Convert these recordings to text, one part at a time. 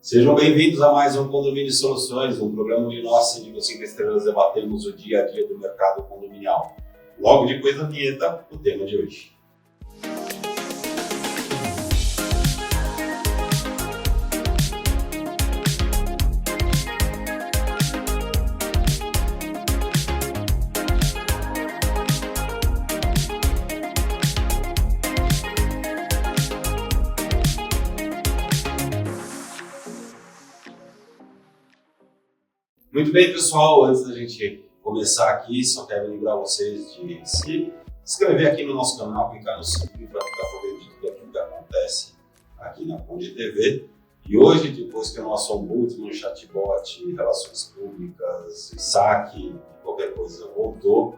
Sejam bem-vindos a mais um Condomínio Soluções, um programa de nós, Síndico 5 Estrelas, debatemos o dia a dia do mercado condominial. Logo depois da vinheta, o tema de hoje. Muito bem, pessoal, antes da gente começar aqui, só quero lembrar vocês de se inscrever aqui no nosso canal, clicar no sininho para ficar por dentro de tudo aquilo que acontece aqui na Conde TV. E hoje, depois que o nosso ombudsman, chatbot, relações públicas, saque, qualquer coisa voltou,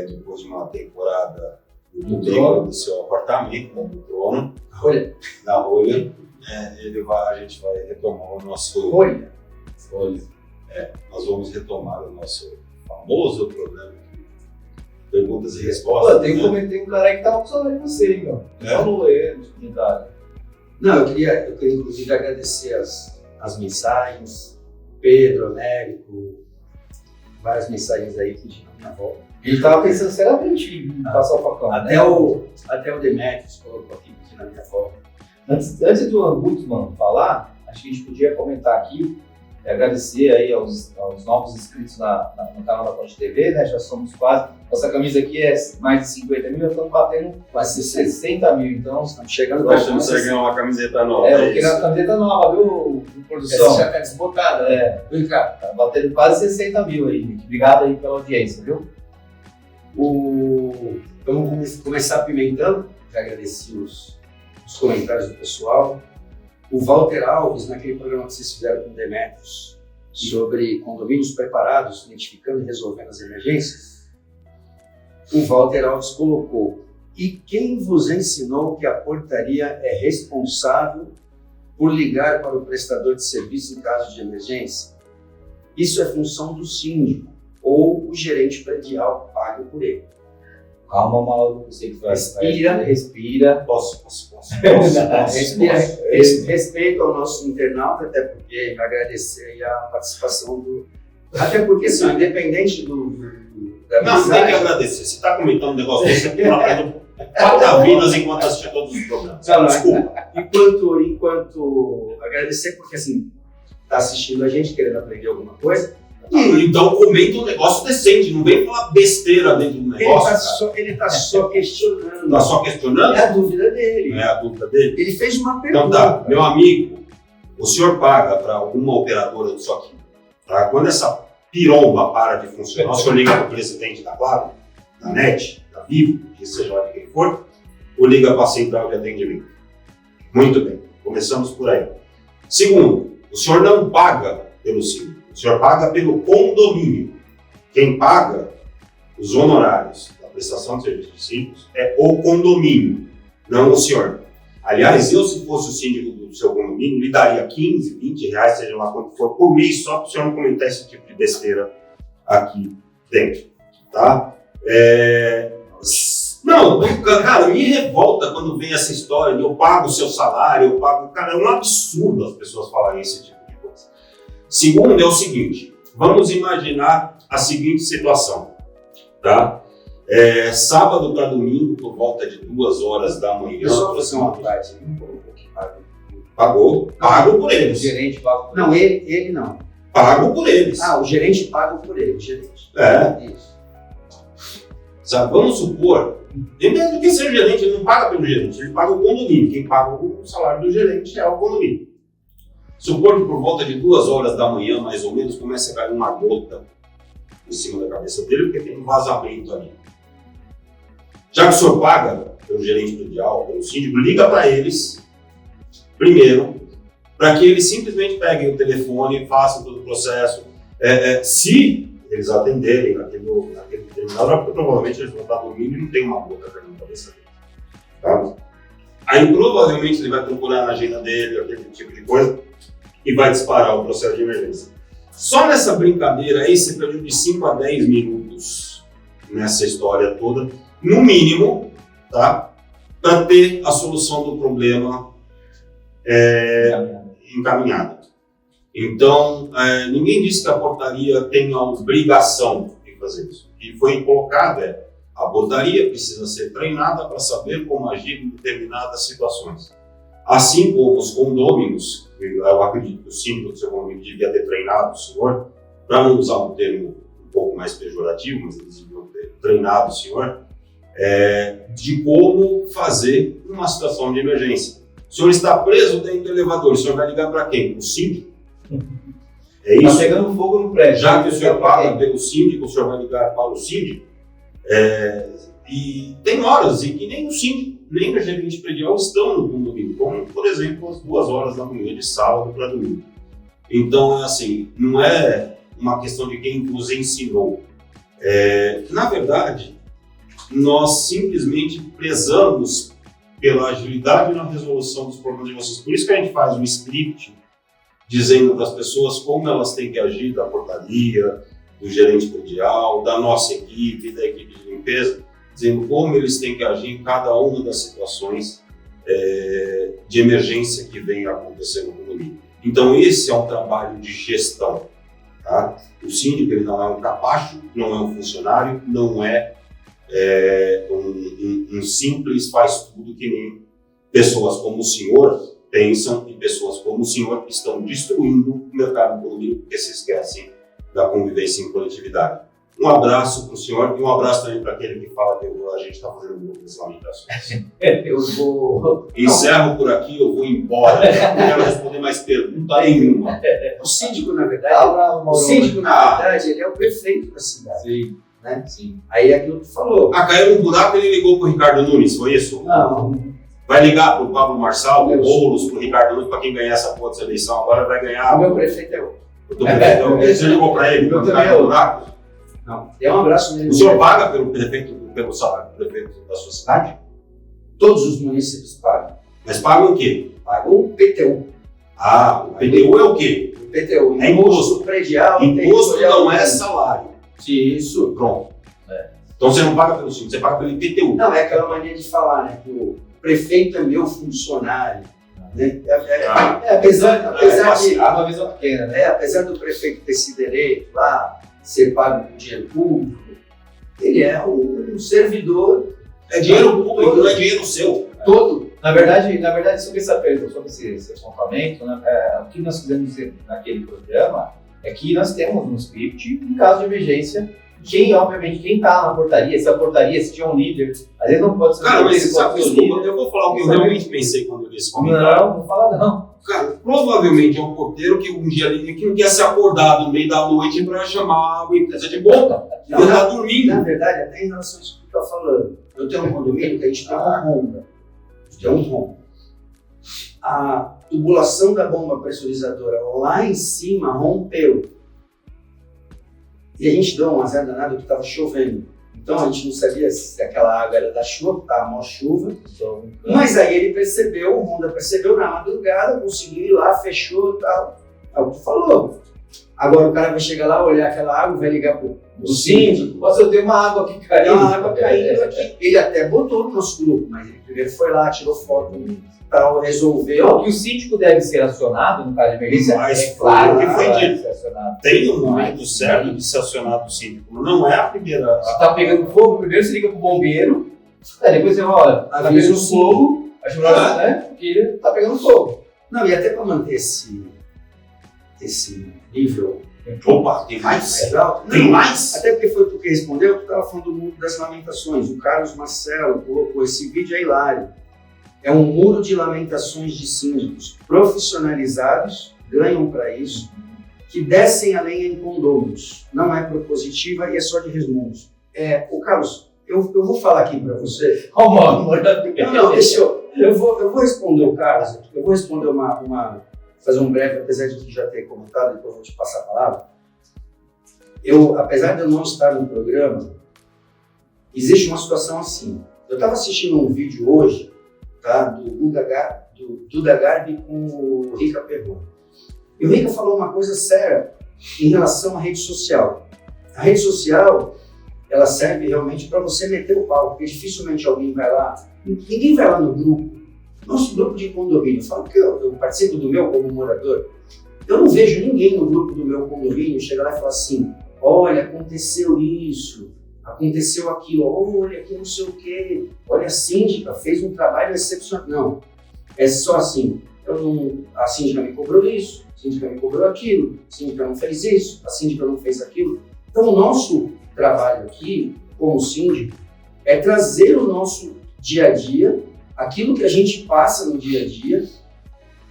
depois de uma temporada do seu apartamento, do trono, da rolha, a gente vai retomar o nosso... Rolha. Nós vamos retomar o nosso famoso programa de perguntas e respostas. Pô, tem um cara aí que tá funcionando em você, hein, ó. Falou aí nos comentários. Não, eu queria inclusive agradecer as mensagens, Pedro, Américo, várias mensagens aí que tinham na minha volta. Ele tava pensando seriamente em passar o facão. Até o Demetrius colocou aqui na minha volta. Antes do ombudsman falar, acho que a gente podia comentar aqui, agradecer aí aos novos inscritos no canal da Conde TV, né? Já somos quase, nossa camisa aqui é mais de 50 mil, já estamos batendo quase 60 mil, então estamos chegando perto. Nós temos que ganhar uma camiseta nova. Eu queria uma camiseta nova, viu, produção? Essa já tá desbotada, Vem cá, tá batendo quase 60 mil aí, gente. Obrigado aí pela audiência, viu? Vamos começar apimentando, já agradeci os comentários do pessoal. O Walter Alves, naquele programa que vocês fizeram com o Demetrius, sobre condomínios preparados, identificando e resolvendo as emergências, o Walter Alves colocou: e quem vos ensinou que a portaria é responsável por ligar para o prestador de serviço em caso de emergência? Isso é função do síndico ou o gerente predial paga por ele. Calma, Mauro, você que vai. Respira. Posso. Respeito ao nosso internauta, até porque agradecer aí a participação do... Até porque, assim, independente da Não, mensagem... tem que agradecer. Você está comentando um negócio desse, você está aprendendo 4 vidas enquanto assistir todos os programas. Desculpa. Enquanto agradecer, porque, assim, está assistindo a gente, querendo aprender alguma coisa. Então comenta um negócio decente, não vem falar besteira dentro do negócio. Ele está só questionando. Está só questionando? É a dúvida dele. Não é a dúvida dele? Ele fez uma pergunta. Então tá, meu amigo, o senhor paga para alguma operadora disso aqui. Tá? Quando essa piromba para de funcionar, o senhor liga para o presidente da Claro, da NET, da Vivo, que seja lá de quem for, ou liga para a central de atendimento. Muito bem, começamos por aí. Segundo, o senhor não paga pelo síndico. O senhor paga pelo condomínio. Quem paga os honorários da prestação de serviços de síndicos é o condomínio, não o senhor. Aliás, eu, se fosse o síndico do seu condomínio, lhe daria 15, 20 reais, seja lá quanto for, por mês, só para o senhor não comentar esse tipo de besteira aqui dentro. Tá? Não, cara, me revolta quando vem essa história de eu pago o seu salário, eu pago... Cara, é um absurdo as pessoas falarem esse tipo de coisa. Segundo é o seguinte, vamos imaginar a seguinte situação, tá? Sábado para domingo, por volta de 2 horas da manhã. Eu só vou fazer uma parte, não colocou que pago por eles. O gerente paga por Não, ele não. Pago por eles. O gerente paga por ele, o gerente. Isso. Sabe, vamos supor, e mesmo que seja gerente, ele não paga pelo gerente, ele paga o condomínio. Quem paga o salário do gerente é o condomínio. Supor que por volta de 2 horas da manhã, mais ou menos, começa a cair uma gota em cima da cabeça dele, porque tem um vazamento ali. Já que o senhor paga pelo gerente predial, pelo síndico, liga para eles, primeiro, para que eles simplesmente peguem o telefone, façam todo o processo. Se eles atenderem naquele determinado horário, provavelmente eles vão estar dormindo e não tem uma gota caindo na cabeça dele. Tá? Aí provavelmente ele vai procurar na agenda dele, aquele tipo de coisa, e vai disparar o processo de emergência. Só nessa brincadeira aí, você perdeu de 5 a 10 minutos nessa história toda, no mínimo, tá? Para ter a solução do problema encaminhada. Então, ninguém disse que a portaria tem a obrigação de fazer isso. O que foi colocado a portaria precisa ser treinada para saber como agir em determinadas situações. Assim como os condôminos, eu acredito que o síndico do seu condomínio devia ter treinado o senhor, para não usar um termo um pouco mais pejorativo, mas eles deviam ter treinado o senhor, de como fazer uma situação de emergência. O senhor está preso dentro do elevador, o senhor vai ligar para quem? O síndico? É isso? Está pegando fogo no prédio. Já que o senhor paga pelo síndico, o senhor vai ligar para o síndico? E tem horas em que nem o síndico, nem o gerente predial estão no condomínio, como, por exemplo, às 2 horas da manhã de sábado para domingo. Então, assim, não é uma questão de quem nos ensinou. Na verdade, nós simplesmente prezamos pela agilidade na resolução dos problemas de vocês. Por isso que a gente faz um script dizendo para as pessoas como elas têm que agir, da portaria, do gerente predial, da nossa equipe, da equipe de limpeza, dizendo como eles têm que agir em cada uma das situações de emergência que vem acontecendo no condomínio. Então esse é um trabalho de gestão. Tá? O síndico ele não é um capacho, não é um funcionário, não é um simples faz tudo que nem pessoas como o senhor pensam e pessoas como o senhor estão destruindo o mercado do condomínio porque se esquecem da convivência em coletividade. Um abraço para o senhor e um abraço também para aquele que fala que a gente está fazendo muitas lamentações. Eu vou... Encerro por aqui, eu vou embora. Não quero responder mais pergunta nenhuma. O síndico, na verdade, ele é o prefeito da cidade. Sim. Né? Sim. Aí é aquilo que tu falou. Caiu num buraco e ele ligou para o Ricardo Nunes, foi isso? Não. Vai ligar para o Pablo Marçal, para o Boulos, para o Ricardo Nunes, para quem ganhar essa porra dessa eleição agora vai ganhar. O meu prefeito é outro. O teu prefeito, você ligou para ele quando caiu no buraco? Não. Dê um abraço nele. O senhor paga pelo salário do prefeito da sua cidade? Todos os municípios pagam. Mas pagam o quê? Pagam o PTU. Ah, o PTU é o quê? O PTU. É imposto. Predial. Imposto não é salário. Isso. Pronto. Então você não paga pelo síndico, você paga pelo IPTU. Não, é aquela mania de falar, né? Que o prefeito é meu funcionário. Né? Apesar de uma visão pequena, né? apesar do prefeito ter esse direito lá, ser pago com dinheiro público, ele é um servidor. É dinheiro público, não é dinheiro seu. Todo. Na verdade, sobre essa pergunta, sobre esse apontamento, né, o que nós fizemos naquele programa é que nós temos um script, em caso de emergência, obviamente, quem está na portaria, se tinha um líder, às vezes não pode ser Cara, mas sabe, desculpa, eu vou falar o que eu realmente pensei quando eu li esse comentário. Não fala não. Cara, provavelmente é um porteiro que um dia ali que não quer ser acordado no meio da noite para chamar a empresa de bomba. Ele está dormindo. Na verdade, até em relação a isso que tu está falando, eu tenho um condomínio que a gente tem uma bomba. A tubulação da bomba pressurizadora lá em cima rompeu. E a gente deu um azar danado que estava chovendo. Então a gente não sabia se aquela água era da chuva, estava mó chuva. Mas aí ele percebeu, o Honda percebeu na madrugada, conseguiu ir lá, fechou e tal. É o que tu falou. Agora o cara vai chegar lá, olhar aquela água, vai ligar pro síndico. Nossa, eu tenho uma água aqui caindo. Tem uma água caindo aqui. Ele até botou no nosso grupo, mas ele primeiro foi lá, tirou foto e tal, resolveu. Então, que o síndico deve ser acionado no caso de emergência. Mas claro que foi deve dito. ser acionado. Tem um momento certo de ser acionado do síndico. Não é a primeira. Se tá pegando fogo, primeiro você liga pro bombeiro, depois você olha, tá Avisa pegando o fogo, acho melhor, né? Porque tá pegando fogo. Não, e até para manter esse nível Opa, tem mais? mais alto. Tem Não, mais? Até porque foi tu que respondeu, tu estava falando do Muro das Lamentações. O Carlos Marcelo colocou esse vídeo, é hilário. É um muro de lamentações de síndicos profissionalizados, ganham para isso, que descem a lenha em condôminos. Não é propositiva e é só de resmungo. O Carlos, eu vou falar aqui para você. Não, deixa eu vou responder o Carlos. Eu vou responder fazer um breve, apesar de que já ter comentado, depois eu vou te passar a palavra. Apesar de eu não estar no programa, existe uma situação assim. Eu estava assistindo um vídeo hoje, tá, do Duda Garbi com o Rica Perron. E o Rica falou uma coisa séria em relação à rede social. A rede social, ela serve realmente para você meter o pau, porque dificilmente alguém vai lá, ninguém vai lá no grupo. Nosso grupo de condomínio, eu falo que eu participo do meu como morador. Eu não vejo ninguém no grupo do meu condomínio chegar lá e falar assim, olha, aconteceu isso, aconteceu aquilo, olha que não sei o quê, olha a síndica fez um trabalho excepcional. Não, é só assim, a síndica me cobrou isso, a síndica me cobrou aquilo, a síndica não fez isso, a síndica não fez aquilo. Então o nosso trabalho aqui, como síndico, é trazer o nosso dia a dia, aquilo que a gente passa no dia a dia,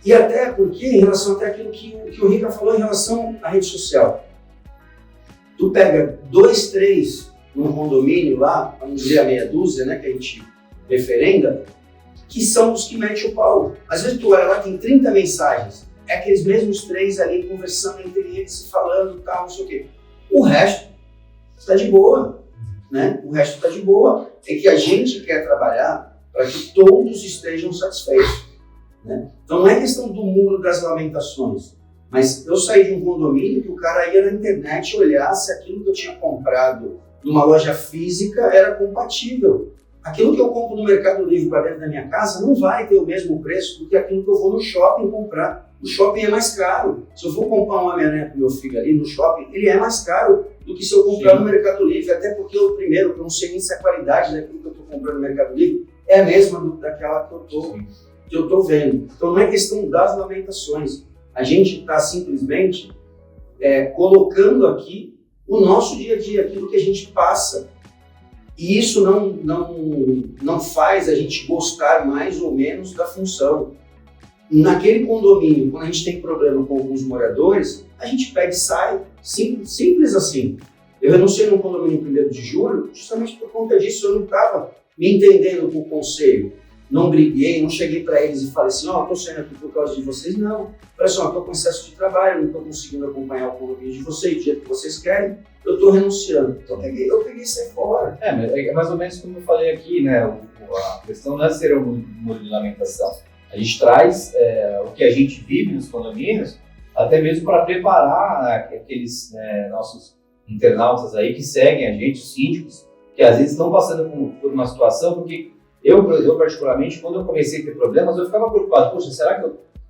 e até porque, em relação até aquilo que o Rica falou em relação à rede social. Tu pega 2, 3 num condomínio lá, vamos dizer a meia dúzia, né, que a gente referenda, que são os que metem o pau. Às vezes tu olha lá, tem 30 mensagens, é aqueles mesmos 3 ali conversando entre eles, falando tal, não sei o quê. O resto está de boa, né? O resto está de boa. É que a gente quer trabalhar para que todos estejam satisfeitos, né? Então não é questão do muro das lamentações, mas eu saí de um condomínio que o cara ia na internet olhar se aquilo que eu tinha comprado numa loja física era compatível. Aquilo que eu compro no Mercado Livre para dentro da minha casa não vai ter o mesmo preço do que aquilo que eu vou no shopping comprar. O shopping é mais caro. Se eu for comprar um Homem-Aranha para o meu filho ali no shopping, ele é mais caro do que se eu comprar no Mercado Livre. Até porque eu não sei nem se a qualidade daquilo que eu estou comprando no Mercado Livre é a mesma daquela que eu estou vendo. Então não é questão das lamentações. A gente está simplesmente colocando aqui o nosso dia a dia, aquilo que a gente passa. E isso não faz a gente gostar mais ou menos da função. Naquele condomínio, quando a gente tem problema com alguns moradores, a gente pega e sai. Simples assim. Eu renunciei no condomínio 1º de julho justamente por conta disso. Eu não estava me entendendo com o conselho. Não briguei, não cheguei para eles e falei assim, estou saindo aqui por causa de vocês. Não. Falei assim, estou com excesso de trabalho, não estou conseguindo acompanhar o condomínio de vocês do jeito que vocês querem, eu estou renunciando. Então eu peguei e saí fora. É mais ou menos como eu falei aqui, né? A questão não é ser um muro de lamentação. A gente traz o que a gente vive nos condomínios, até mesmo para preparar aqueles nossos internautas aí que seguem a gente, os síndicos, que às vezes estão passando por uma situação, porque eu particularmente, quando eu comecei a ter problemas, eu ficava preocupado, poxa,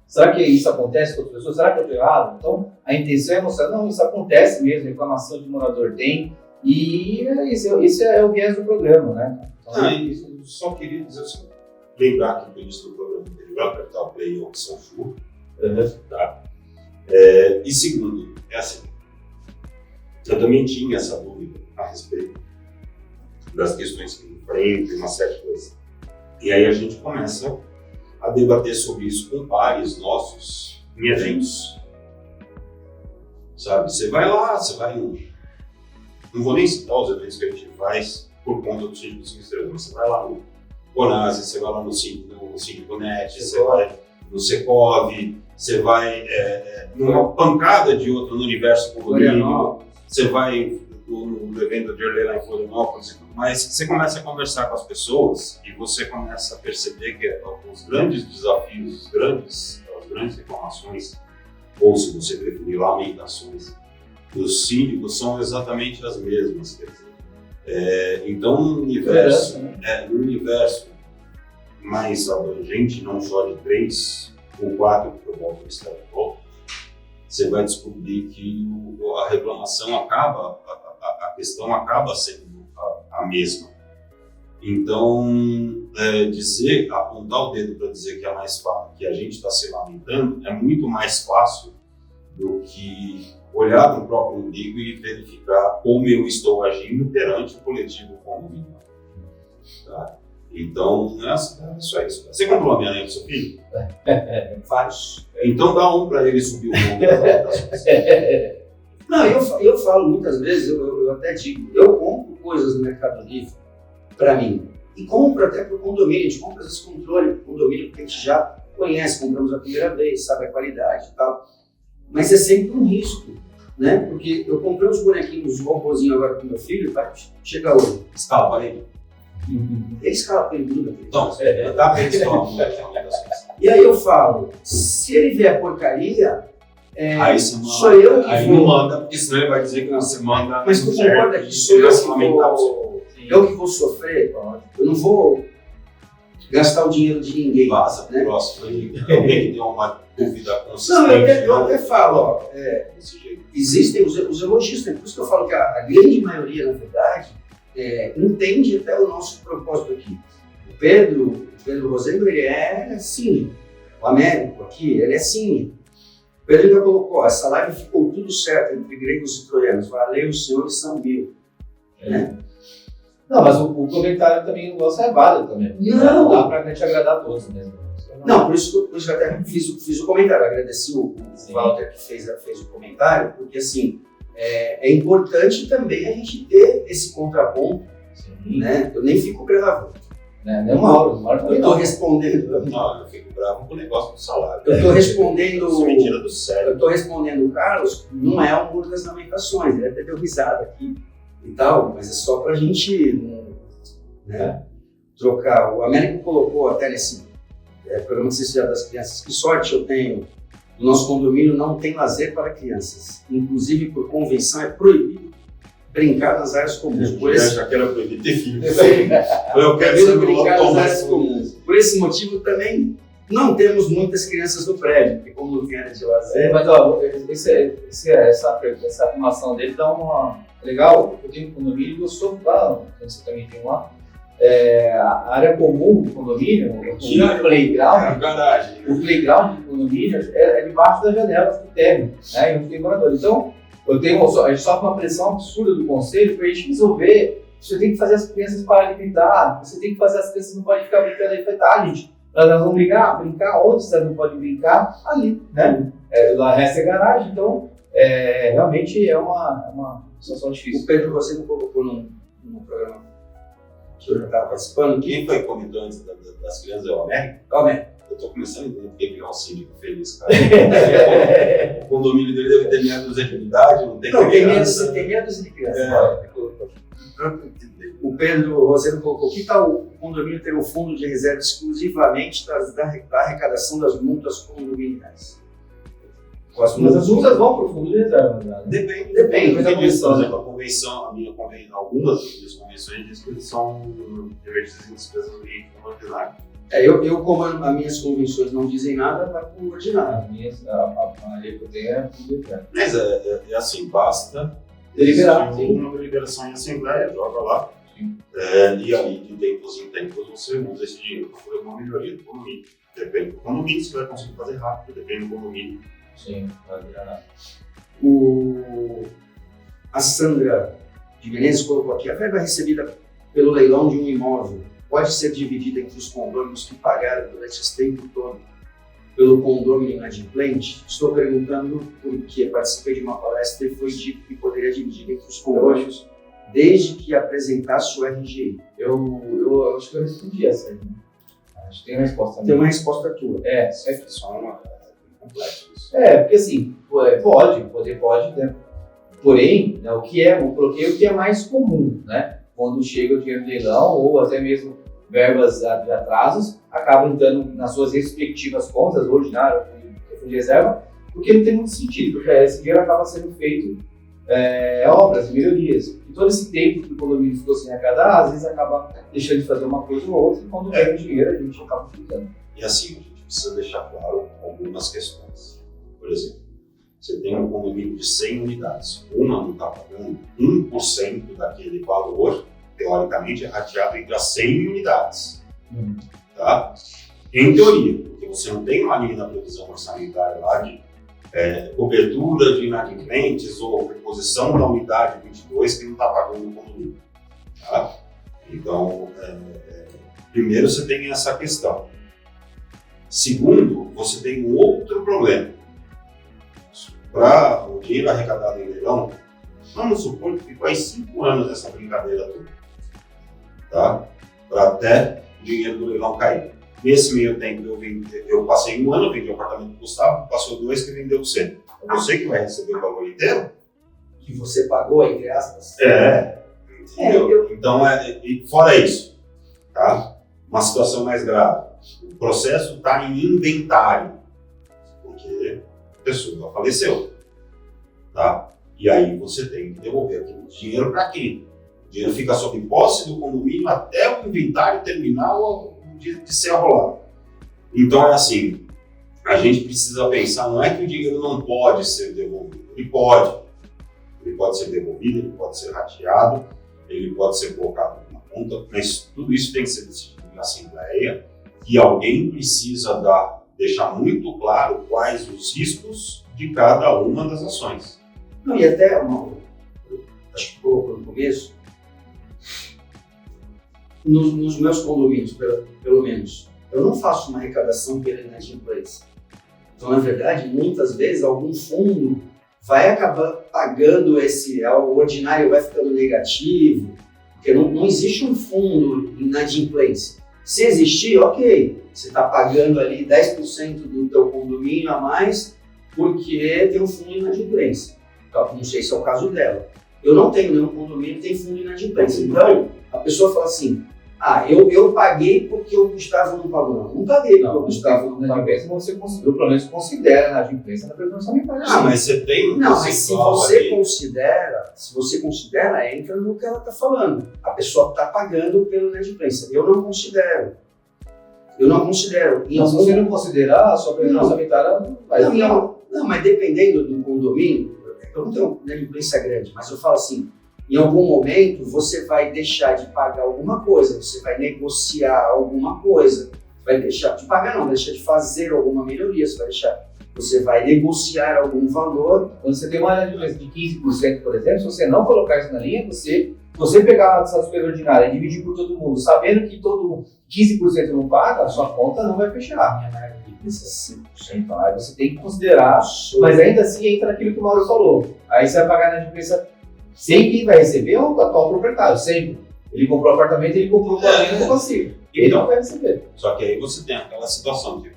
será que isso acontece com outras pessoas? Será que eu estou errado? Então, a intenção é mostrar, não, isso acontece mesmo, reclamação de morador tem, e esse é o viés do programa, né? Então, eu só queria dizer assim, lembrar que no início do programa ele vai apertar o play opção Ju, tá? E segundo, é assim, eu também tinha essa dúvida a respeito das questões que enfrentam, uma série de coisas. E aí a gente começa a debater sobre isso com pares nossos em eventos. Sabe, você vai lá, não vou nem citar os eventos que a gente faz por conta do Síndico 5 Estrelas, mas você vai lá no Conase, você vai lá no Síndico Net, você vai no Secov, você vai numa pancada de outro no Universo Condomínio, você vai no evento de Erlei lá em Florianópolis, mas você começa a conversar com as pessoas e você começa a perceber que os grandes desafios, as grandes reclamações, ou se você preferir, lamentações dos síndicos são exatamente as mesmas. Quer dizer, então, no universo mais abrangente, não só de 3 ou 4, que eu volto a estar de volta, você vai descobrir que a reclamação acaba, a questão acaba sendo a mesma. Então, apontar o dedo para dizer que é mais fácil, que a gente está se lamentando, é muito mais fácil do que olhar para o próprio umbigo e verificar como eu estou agindo perante o coletivo condomínio. Tá? Então, é só isso. Você comprou a minha linha do seu filho? Vários. Então dá um para ele subir o mundo das votações. Não, eu falo muitas vezes, eu até digo, eu compro coisas no Mercado Livre para mim. E compro até para o condomínio, a gente compra esses controles para o condomínio, porque a gente já conhece, compramos a primeira vez, sabe a qualidade e tal. Mas é sempre um risco, né? Porque eu comprei uns bonequinhos, uns robôzinhos agora para o meu filho, vai chegar hoje. Escala para ele. Ele escala para ele tudo. Então, dá para ele escalar. E aí eu falo, se ele vier porcaria, aí sou eu que aí vou... não manda, porque senão ele vai dizer que você manda... Mas tu concorda que sou eu que vou sofrer? Eu não vou gastar o dinheiro de ninguém. Passa pro né? próximo aí. Alguém que tem uma dúvida consistente. Não, eu até falo, ó, Desse jeito. existem os elogios, né? Por isso que eu falo que a grande maioria, na verdade, entende até o nosso propósito aqui. O Pedro Rosendo, ele é síndico. O Américo aqui, ele é síndico. O Pedro ainda colocou, ó, essa live ficou tudo certo entre gregos e troianos. Valeu, os senhores são mil. Né? Não, mas o comentário também do nosso é válido também. Não dá pra gente agradar a todos mesmo. Não, por isso que eu até fiz o comentário. Agradeci o Walter que fez o comentário, porque assim, é importante também a gente ter esse contraponto, né? Eu nem fico bravo. Nem uma hora Eu estou respondendo. Não, eu fico bravo com o negócio do salário. Eu estou respondendo. Isso me tira do sério. Eu estou respondendo o Carlos, não é o Muro das Lamentações, ele até deu risada aqui e tal, mas é só para a gente trocar. O Américo colocou até nesse programa de Sociedade das Crianças, que sorte eu tenho, o nosso condomínio não tem lazer para crianças, inclusive por convenção é proibido brincar nas áreas comuns. Eu já quero proibir ter filho. Eu quero quero saber brincar nas áreas o comuns. Por esse motivo também não temos muitas crianças no prédio, porque como não tem área de lazer... Mas ó, essa afirmação dele dá uma... Legal, eu tenho um condomínio e eu sou lá, você também tem lá, a área comum do condomínio, o playground, garagem. o playground do condomínio é debaixo das janelas do térreo, né? E não tem morador. Então, a gente sofre uma pressão absurda do conselho para a gente resolver. Você tem que fazer as crianças pararem de brincar, você tem que fazer as crianças não podem ficar brincando aí. Tá, gente, elas vão brincar onde você não pode brincar? Ali, né? Lá resta garagem, então realmente é uma situação difícil. O Pedro Rosendo colocou num programa que eu já estava participando. Quem foi que comentou antes das crianças é o Américo? Eu tô começando a entender porque ele é um síndico feliz, cara. O condomínio dele deve ter meia dúzia de idade, não tem criança. Tem meia dúzia de criança. O Pedro Rosendo colocou, que tal o condomínio ter um fundo de reserva exclusivamente da arrecadação das multas condominiais? Mas as multas vão para o fundo de reserva, né? Depende. Mas a Por exemplo, convenção, a convenção, algumas das minhas convenções dizem que eles são revertidos em despesas do ritmo ordinário. Eu, como as minhas convenções não dizem nada, vai para o ordinário. A lei que eu tenho é fundo de reserva. Mas é assim, basta Deliberar, existir uma deliberação em assembleia, joga lá. E aí, de tempos em tempos, você usa esse dinheiro para fazer uma melhoria do condomínio. Depende do condomínio, você vai conseguir fazer rápido, depende do condomínio. Sim, vai virar. A Sandra de Menezes colocou aqui, a verba recebida pelo leilão de um imóvel pode ser dividida entre os condôminos que pagaram durante esse tempo todo pelo condômino inadimplente? Estou perguntando porque participei de uma palestra e foi dito que poderia dividir entre os condôminos desde que apresentasse o RGI. Eu acho que eu respondi essa aí. Acho que tem uma resposta. Tem uma resposta tua. Só uma complexo isso. Porque assim, pode, né? Porém, né, eu coloquei o que é mais comum, né? Quando chega o dinheiro do leilão ou até mesmo verbas de atrasos, acabam entrando nas suas respectivas contas, ordinário ou fundo de reserva, porque não tem muito sentido, porque esse dinheiro acaba sendo feito obras, melhorias. E todo esse tempo que o condomínio ficou sem arrecadar, às vezes acaba deixando de fazer uma coisa ou outra, e quando vem o dinheiro, a gente acaba ficando. E assim, a gente precisa deixar claro algumas questões. Por exemplo, você tem um condomínio de 100 unidades, uma não está pagando 1% daquele valor, teoricamente é rateado entre as 100 unidades. Tá? Em teoria, porque você não tem uma linha na previsão orçamentária lá de cobertura de inadimplentes ou reposição da unidade 22 que não está pagando o condomínio. Tá? Então, primeiro você tem essa questão. Segundo, você tem um outro problema. Para o dinheiro arrecadado em leilão, vamos supor que ficou aí 5 anos essa brincadeira toda, tá? Para até o dinheiro do leilão cair. Nesse meio tempo eu passei 1 ano, vendi o apartamento do Gustavo, passou 2 que vendeu 100. É você que vai receber o valor inteiro? Que você pagou, entre aspas? Entendeu? Então, e fora isso, tá? Uma situação mais grave. O processo está em inventário, porque a pessoa faleceu, tá? E aí você tem que devolver aquele dinheiro para quem? O dinheiro fica sob posse do condomínio até o inventário terminar o de ser rolado. Então é assim, a gente precisa pensar, não é que o dinheiro não pode ser devolvido, ele pode ser devolvido, ele pode ser rateado, ele pode ser colocado numa conta, mas tudo isso tem que ser decidido na Assembleia e alguém precisa deixar muito claro quais os riscos de cada uma das ações. Não, e até, acho que colocou no começo, nos meus condomínios, pelo menos, eu não faço uma arrecadação pela inadimplência. Então, na verdade, muitas vezes algum fundo vai acabar pagando o ordinário vai ficando negativo, porque não existe um fundo inadimplência. Se existir, ok, você está pagando ali 10% do teu condomínio a mais porque tem um fundo inadimplência. Então, não sei se é o caso dela. Eu não tenho nenhum condomínio que tem fundo inadimplência. Então, a pessoa fala assim, eu paguei porque o Gustavo não pagou. Não paguei porque o Gustavo não pagou. Você pelo menos considera a inadimplência na previsão orçamentária. Mas você tem Não, mas se você considera, entra no que ela está falando. A pessoa está pagando pela inadimplência. Eu não considero. Se você não considerar, a sua previsão orçamentária vai Não, mas dependendo do condomínio, eu não tenho inadimplência grande, mas eu falo assim, em algum momento você vai deixar de pagar alguma coisa, você vai negociar alguma coisa, vai deixar de pagar, não, vai deixar de fazer alguma melhoria, você vai negociar algum valor. Quando você tem uma inadimplência de 15%, por exemplo, se você não colocar isso na linha, você pegar a superordinária e dividir por todo mundo, sabendo que todo mundo 15% não paga, a sua conta não vai fechar. Minha inadimplência é 5%. Então, aí você tem que considerar, mas ainda assim entra naquilo que o Mauro falou. Aí você vai pagar a inadimplência sem quem vai receber o atual proprietário, sempre. Ele comprou o apartamento, ele comprou o apartamento com passivo. Ele não vai receber. Só que aí você tem aquela situação que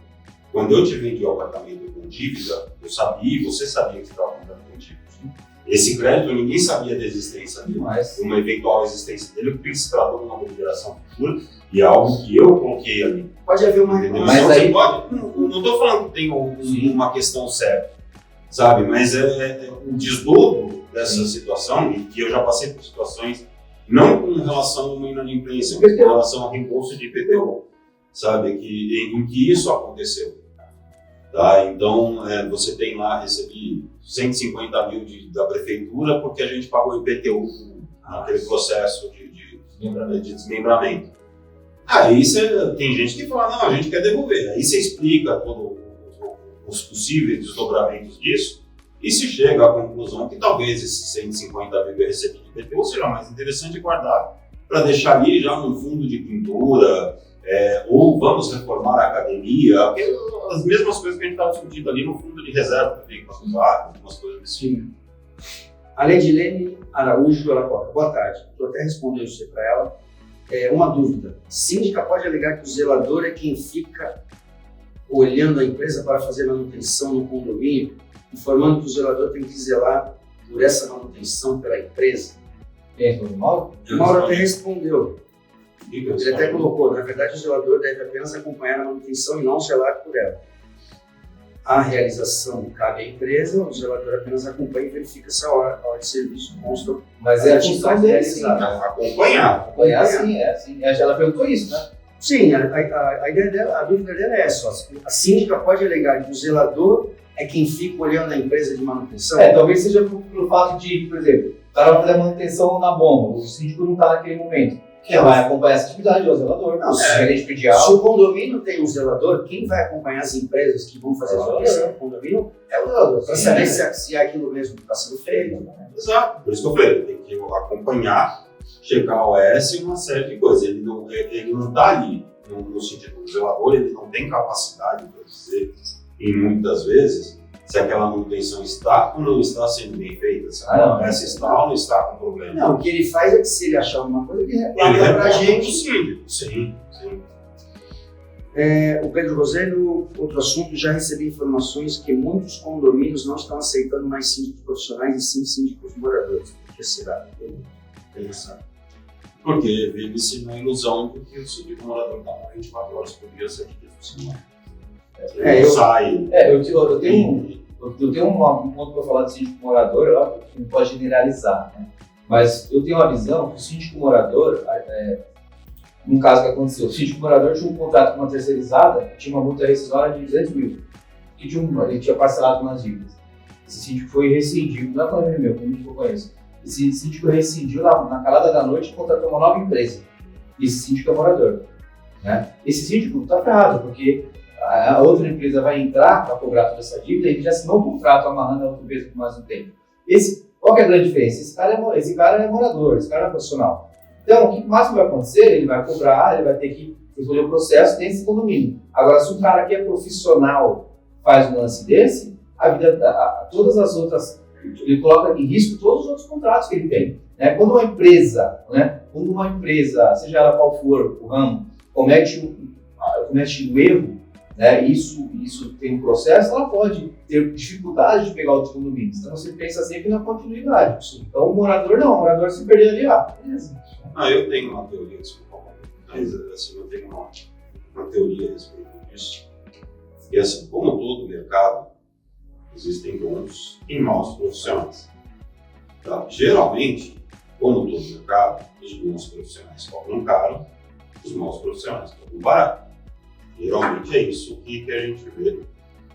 quando eu te vendi o apartamento com dívida, eu sabia e você sabia que você estava comprando com dívida. Esse crédito, ninguém sabia da existência dele, de uma eventual existência dele, porque ele se tratou de uma deliberação futura e é algo que eu coloquei ali. Pode haver uma mas aí você pode. Não estou falando que tem uma questão certa, sabe? Mas é um desdobro dessa situação, e que eu já passei por situações, não com relação a uma inadimplência, mas com relação a reembolso de IPTU, sabe? Em que isso aconteceu. Tá? Então, você tem lá, recebi 150 mil da prefeitura porque a gente pagou IPTU naquele processo de desmembramento. Aí tem gente que fala, não, a gente quer devolver. Aí você explica todos os possíveis desdobramentos disso e se chega à conclusão que talvez esses 150 mil recebidos de IPTU seja mais interessante guardar para deixar ali já num fundo de pintura, ou vamos reformar a academia, as mesmas coisas que a gente estava discutindo ali no fundo de reserva, algumas coisas desse tipo. A Ledilene Araújo, ela coloca, boa tarde, estou até respondendo isso para ela. Uma dúvida, síndica pode alegar que o zelador é quem fica olhando a empresa para fazer manutenção no condomínio, informando que o zelador tem que zelar por essa manutenção pela empresa? O Mauro até respondeu. Ele até colocou, na verdade o zelador deve apenas acompanhar a manutenção e não zelar por ela. A realização cabe à empresa, o zelador apenas acompanha e verifica se a hora de serviço consta. Mas é a função dele, sim. Acompanhar, sim. Ela perguntou isso, né? Sim, a ideia dela, a dúvida dela é essa. A síndica pode alegar que o zelador é quem fica olhando a empresa de manutenção? Talvez seja pelo fato de, por exemplo, o cara vai fazer a manutenção na bomba, o síndico não está naquele momento. Quem vai acompanhar essa atividade é o zelador. Não, se o condomínio tem um zelador, quem vai acompanhar as empresas que vão fazer a manutenção do condomínio é o zelador, para saber se aquilo mesmo está sendo feito. Exato, por isso que eu falei, tem que acompanhar, checar a OS e uma série de coisas. Ele não está ali no sentido do zelador, ele não tem capacidade para dizer, e muitas vezes, se aquela manutenção está ou não está sendo bem feita, se a OS está ou não está com problema. Não, o que ele faz é que se ele achar alguma coisa, ele reporta para a gente. Sim. O Pedro Roseno, outro assunto, já recebi informações que muitos condomínios não estão aceitando mais síndicos profissionais e sim síndicos moradores. Por que será? Porque vive-se na ilusão de que o síndico morador está 24 horas por dia, 7 dias por semana. Eu tenho um ponto para falar de síndico morador, óbvio que não pode generalizar, né? Mas eu tenho uma visão que o síndico morador, num caso que aconteceu, o síndico morador tinha um contrato com uma terceirizada, tinha uma multa rescisória de 200 mil, que ele tinha parcelado umas dívidas. Esse síndico foi rescindido, não é problema meu, como eu conheço. Esse síndico rescindiu na calada da noite e contratou uma nova empresa. Esse síndico é morador. Né? Esse síndico está ferrado, porque a outra empresa vai entrar para cobrar toda essa dívida e ele já assinou um contrato amarrando a outra empresa por mais um tempo. Qual que é a grande diferença? Esse cara é morador, esse cara é profissional. Então, o que mais vai acontecer? Ele vai cobrar, ele vai ter que resolver o processo dentro desse condomínio. Agora, se um cara que é profissional faz um lance desse, todas as outras, ele coloca em risco todos os outros contratos que ele tem. Né? Quando uma empresa, seja ela qual for o ramo, comete um erro, né? Isso tem um processo, ela pode ter dificuldade de pegar outros condomínios. Então você pensa sempre na continuidade. Então o morador se perder ali, beleza. Eu tenho uma teoria, desculpa, mas assim, eu tenho uma teoria a respeito disso. E assim, como todo mercado, existem bons e maus profissionais. Tá? Geralmente, como todo mercado, os bons profissionais cobram caro, os maus profissionais cobram barato. Geralmente é isso que a gente vê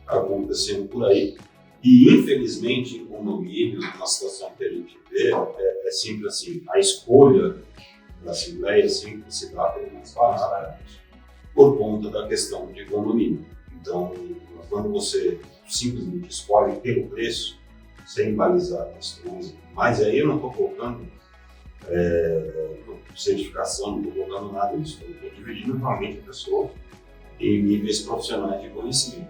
acontecendo por aí. E infelizmente, em condomínio, na situação que a gente vê, é sempre assim, a escolha da Assembleia sempre se dá pelo mais barato por conta da questão de condomínio. Então, quando você simplesmente escolhe pelo preço, sem balizar questões, mas aí eu não estou colocando certificação, não estou colocando nada disso, eu estou dividindo realmente a pessoa em níveis profissionais de conhecimento,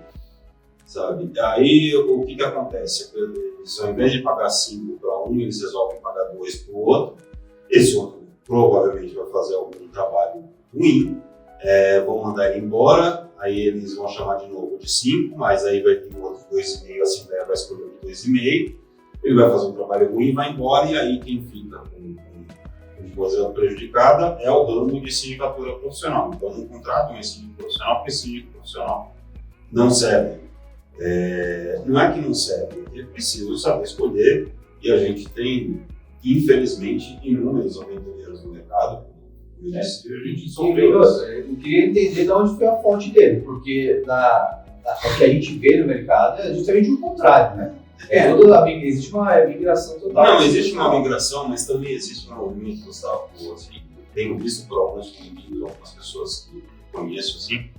sabe? Aí o que acontece? Eles, ao invés de pagar 5 para um, eles resolvem pagar 2 para o outro. Esse outro provavelmente vai fazer algum trabalho ruim, vão mandar ele embora, aí eles vão chamar de novo de 5, mas aí vai ter um outro 2,5, a Assembleia vai escolher de 2,5, ele vai fazer um trabalho ruim e vai embora, e aí quem fica com coisa prejudicada é o ramo de sindicatura profissional. Então não contratam esse síndico profissional porque esse síndico profissional não serve. Não é que não serve, é preciso saber escolher, e a gente tem, infelizmente, inúmeros aventureiros no mercado. A gente sofreu. Eu queria entender de onde foi a fonte dele, porque o que a gente vê no mercado é justamente o contrário, né? Existe uma migração total. Não, existe uma migração, mas também existe um movimento, Gustavo, assim, tenho visto por alguns condomínios, algumas pessoas que conheço, assim,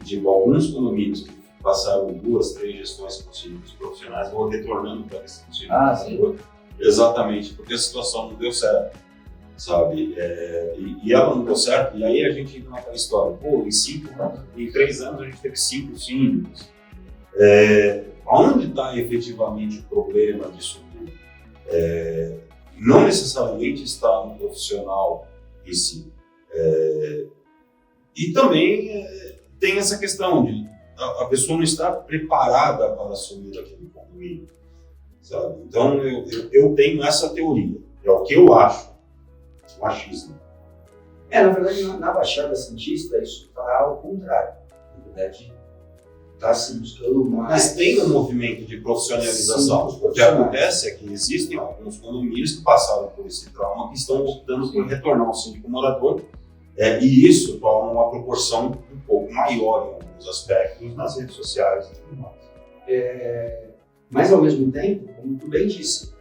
de alguns condomínios que passaram 2, 3 gestões com síndicos profissionais, vão retornando para esse síndicos. Exatamente, porque a situação não deu certo, sabe? E ela não deu certo, e aí a gente entra naquela história, em 3 anos a gente teve 5 síndicos. Onde está efetivamente o problema disso tudo? Não necessariamente está no profissional em si. E também tem essa questão de a pessoa não estar preparada para assumir aquele condomínio, sabe? Então eu tenho essa teoria, é o que eu acho, machismo. Na verdade, na Baixada Santista, isso está ao contrário. Na verdade, está se buscando mais. Mas tem um movimento de profissionalização. O que acontece é que existem alguns condomínios que passaram por esse trauma que estão optando por retornar ao síndico morador, e isso torna uma proporção um pouco maior em alguns aspectos nas redes sociais e tudo mais. Mas ao mesmo tempo, como tu bem disse,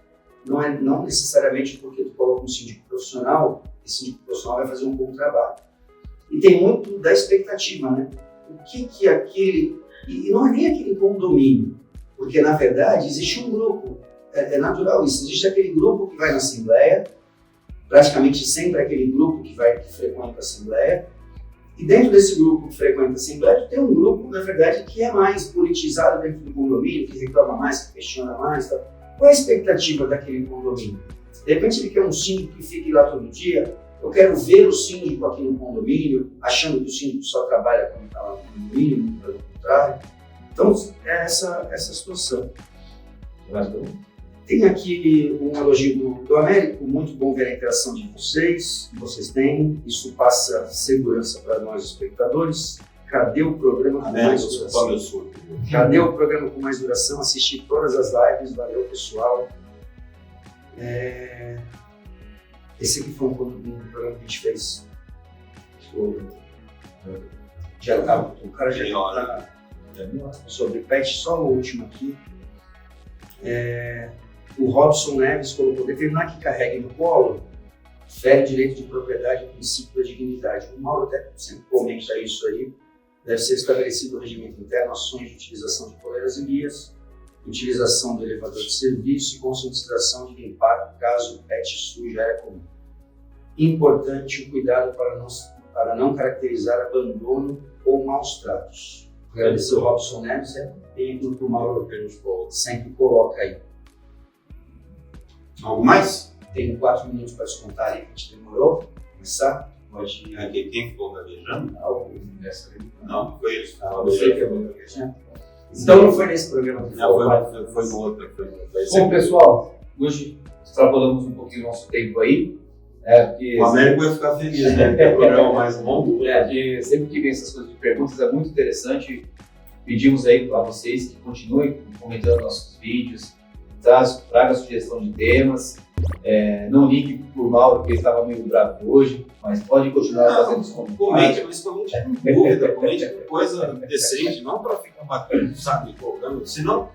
não necessariamente porque tu coloca um síndico profissional, esse síndico profissional vai fazer um bom trabalho. E tem muito da expectativa, né? O que aquele... E não é nem aquele condomínio, porque na verdade existe um grupo, é natural isso, existe aquele grupo que vai na Assembleia, praticamente sempre aquele grupo que frequenta a Assembleia, e dentro desse grupo que frequenta a Assembleia, tem um grupo, na verdade, que é mais politizado dentro do condomínio, que reclama mais, que questiona mais. Tá? Qual é a expectativa daquele condomínio? De repente ele quer um síndico que fique lá todo dia, eu quero ver o síndico aqui no condomínio, achando que o síndico só trabalha quando está lá no condomínio, pelo contrário. Então, é essa situação. Tem aqui um elogio do Américo, muito bom ver a interação de vocês, que vocês têm, isso passa segurança para nós espectadores. Cadê o programa com mais duração? Cadê o programa com mais duração? Assisti todas as lives, valeu pessoal. Esse aqui foi um programa que a gente fez O cara já está sobre pet, só o último aqui. O Robson Neves colocou: determinar que carregue no colo fere direito de propriedade e princípio da dignidade. O Mauro até sempre comenta isso aí. Deve ser estabelecido o regimento interno, ações de utilização de coleiras e guias, utilização do elevador de serviço e conscientização de limpar caso o pet suja é comum. Importante o cuidado para não caracterizar abandono ou maus tratos. Agradecer o Robson Neves, bem aquilo que o Mauro sempre coloca aí. Algo mais? Tem 4 minutos para descontar aí, que a gente demorou. Começar? Pode ir aqui. Quem ficou gaguejando? Não, foi ele. Você que é bom gaguejando. Então não foi nesse programa que foi no outro. Bom, pessoal, hoje extrapolamos um pouquinho o nosso tempo aí. Porque o Américo vai ficar feliz, né? Que é o programa mais longo. Porque sempre que vem essas coisas de perguntas é muito interessante. Pedimos aí para vocês que continuem comentando nossos vídeos, traga sugestão de temas. Não ligue por mal, porque ele estava meio bravo hoje, mas pode continuar fazendo os comentários. Comente, mas comente com dúvida, comente com coisa decente, não para ficar batendo, sabe, colocando. Senão,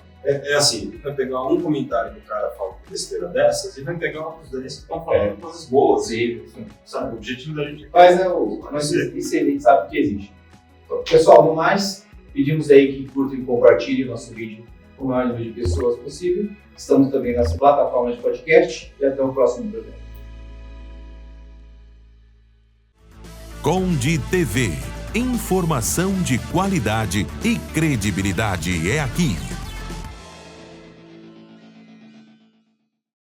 assim, vai pegar um comentário que o cara fala uma besteira dessas e vai pegar outros 10 que estão falando coisas boas. Sim. Sabe, o objetivo da gente mas isso a gente sabe que existe. Então, pessoal, no mais, pedimos aí que curtam e compartilhem o nosso vídeo com o maior número de pessoas possível. Estamos também nas plataformas de podcast e até o próximo programa. Conde TV. Informação de qualidade e credibilidade é aqui.